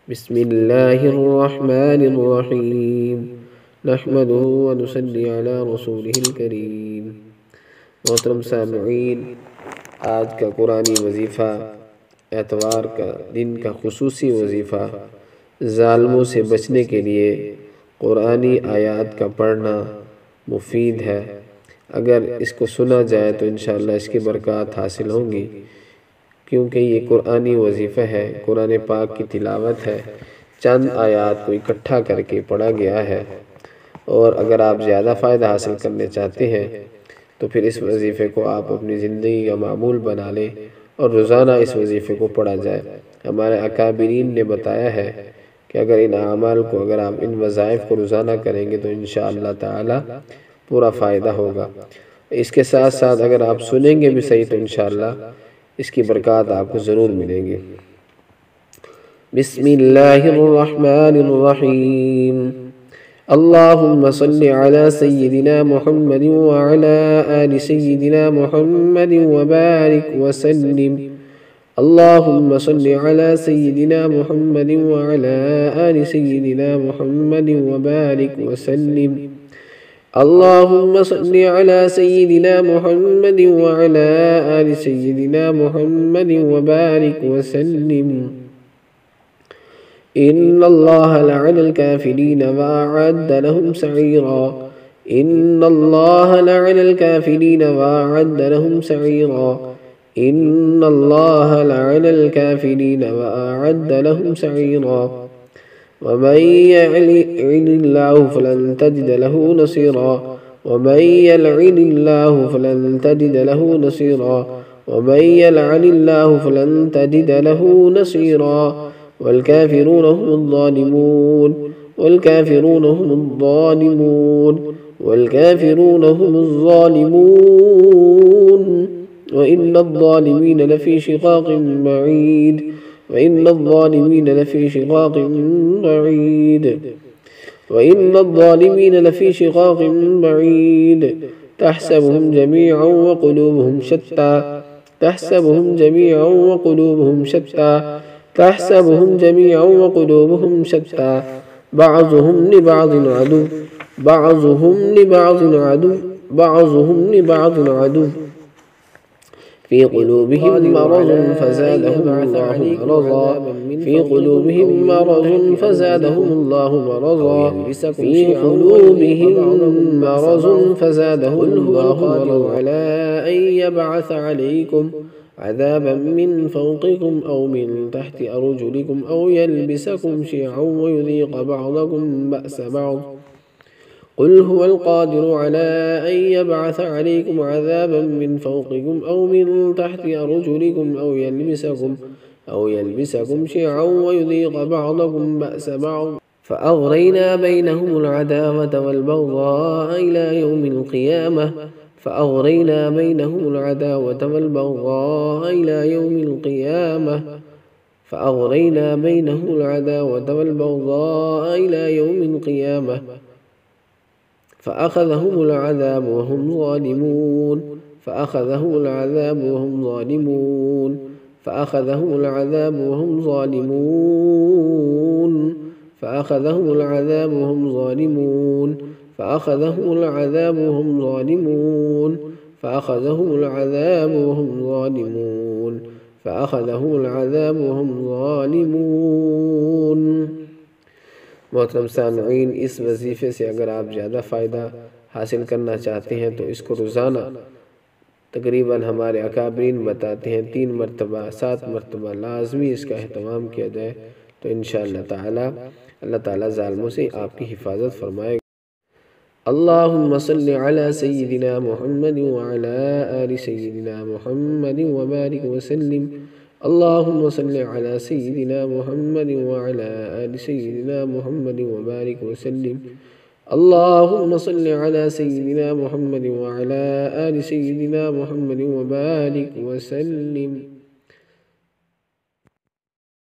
बिस्मिल्लाहिर्रहमानिर्रहीम नहमदुहु व नुसल्ली अला रसूलिहिल करीम। मोहतरम सामईन, आज का कुरानी वजीफ़ा, एतवार का दिन का खुसूसी वजीफ़ा, ज़ालिमों से बचने के लिए कुरानी आयात का पढ़ना मुफीद है। अगर इसको सुना जाए तो इंशाअल्लाह इसकी बरकत हासिल होंगी, क्योंकि ये कुरानी वजीफ़ा है, कुरान पाक की तिलावत है। चंद आयात को इकट्ठा करके पढ़ा गया है। और अगर आप ज़्यादा फ़ायदा हासिल करने चाहते हैं तो फिर इस वजीफ़े को आप अपनी ज़िंदगी का मामूल बना लें और रोज़ाना इस वजीफ़े को पढ़ा जाए। हमारे अकाबिरीन ने बताया है कि अगर इन आमाल को, अगर आप इन वज़ाइफ़ को रोज़ाना करेंगे तो इंशाअल्लाह ताला पूरा फ़ायदा होगा। इसके साथ साथ अगर आप सुनेंगे भी सही तो इंशाअल्लाह इसकी बरकत आपको ज़रूर मिलेंगी। बिस्मिल्लाहिर्रहमानिर्रहीम। अल्लाहुम्मा सल्लि अला सय्यिदिना मुहम्मदिन व अला आलि सय्यिदिना मुहम्मदिन व बारिक व सल्लिम। अल्लाहुम्मा सल्लि अला सय्यिदिना मुहम्मदिन व अला आलि सय्यिदिना मुहम्मदिन व बारिक व सल्लिम। अल्लाहुम्मा सल्लि अला सय्यिदिना मुहम्मदिन व अला आलि सय्यिदिना मुहम्मदिन व बारिक व सल्लिम। इन्नल्लाह लअनल काफिरीन व अअद्द लहुम सईरा। इन्नल्लाह लअनल काफिरीन व अअद्द लहुम सईरा। इन्नल्लाह लअनल काफिरीन व अअद्द लहुम सईरा। वमन यलअनिल्लाहु फलन तजिद लहु नसीरा। वमन यलअनिल्लाहु फलन तजिद लहु नसीरा। वमन यलअनिल्लाहु फलन तजिद लहु नसीरा। वल्काफिरून हुमुज़्ज़ालिमून। वल्काफिरून हुमुज़्ज़ालिमून। वल्काफिरून हुमुज़्ज़ालिमून। वइन्नज़्ज़ालिमीन लफ़ी शिक़ाक़िन बईद। वइन्नज़्ज़ालिमीन लफ़ी शिक़ाक़िन बईद। वइन्नज़्ज़ालिमीन लफ़ी शिक़ाक़िन बईद। तहसबुहुम जमीअन व क़ुलूबुहुम शत्ता। तहसबुहुम जमीअन व क़ुलूबुहुम शत्ता। तहसबुहुम जमीअन व क़ुलूबुहुम शत्ता। बअज़ुहुम लिबअज़िन अदुव्व। बअज़ुहुम लिबअज़िन अदुव्व। बअज़ुहुम लिबअज़िन अदुव्व। फ़ी क़ुलूबिहिम मरज़ुन फ़ज़ादहुमुल्लाहु मरज़ा। फ़ी क़ुलूबिहिम मरज़ुन फ़ज़ादहुमुल्लाहु मरज़ा। फ़ी क़ुलूबिहिम मरज़ुन फ़ज़ादहुमुल्लाहु मरज़ा। अला अन यबअस अलैकुम अज़ाबन मिन फ़ौक़िकुम औ मिन तहति अर्जुलिकुम औ यल्बिसकुम शियअन व युज़ीक़ बअज़कुम बअस बअज़। क़ुल हुवल क़ादिरु अला अन यबअस अलैकुम अज़ाबन मिन फ़ौक़िकुम औ मिन तहति अर्जुलिकुम औ यल्बिसकुम शियअन व युज़ीक़ बअज़कुम बअस बअज़। फ़अग़रयना बैनहुमुल अदावत वल बग़ज़ाअ इला यौमिल क़ियामह। फ़अग़रयना बैनहुमुल अदावत वल बग़ज़ाअ इला यौमिल क़ियामह। फ़अग़रयना बैनहुमुल अदावत वल बग़ज़ाअ इला यौमिल क़ियामह। फ़अख़ज़हुमुल अज़ाबु वहुम ज़ालिमून। फ़अख़ज़हुमुल अज़ाबु वहुम ज़ालिमून। फ़अख़ज़हुमुल अज़ाबु वहुम ज़ालिमून। फ़अख़ज़हुमुल अज़ाबु वहुम ज़ालिमून। फ़अख़ज़हुमुल अज़ाबु वहुम ज़ालिमून। फ़अख़ज़हुमुल अज़ाबु वहुम ज़ालिमून। फ़अख़ज़हुमुल अज़ाबु वहुम ज़ालिमून। मोहतरम सामईन, इस वजीफ़े से अगर आप ज़्यादा फ़ायदा हासिल करना चाहते हैं तो इसको रोज़ाना तकरीबन हमारे अकाबरीन बताते हैं 3 मरतबा 7 मरतबा लाजमी इसका अहतमाम किया जाए तो इंशाअल्लाह ताला अल्लाह ताला ज़ालिमों से आपकी हिफाजत फरमाएगा। अल्लाहुम्मा सल्लि अला सय्यिदिना मुहम्मदिन व अला आलि सय्यिदिना मुहम्मदिन व बारिक व सल्लिम। अल्लाहुम्मा सल्लि अला सय्यिदिना मुहम्मदिन व अला आलि सय्यिदिना मुहम्मदिन व बारिक व सल्लिम। अल्लाहुम्मा सल्लि अला सय्यिदिना मुहम्मदिन व अला आलि सय्यिदिना मुहम्मदिन व बारिक व सल्लिम।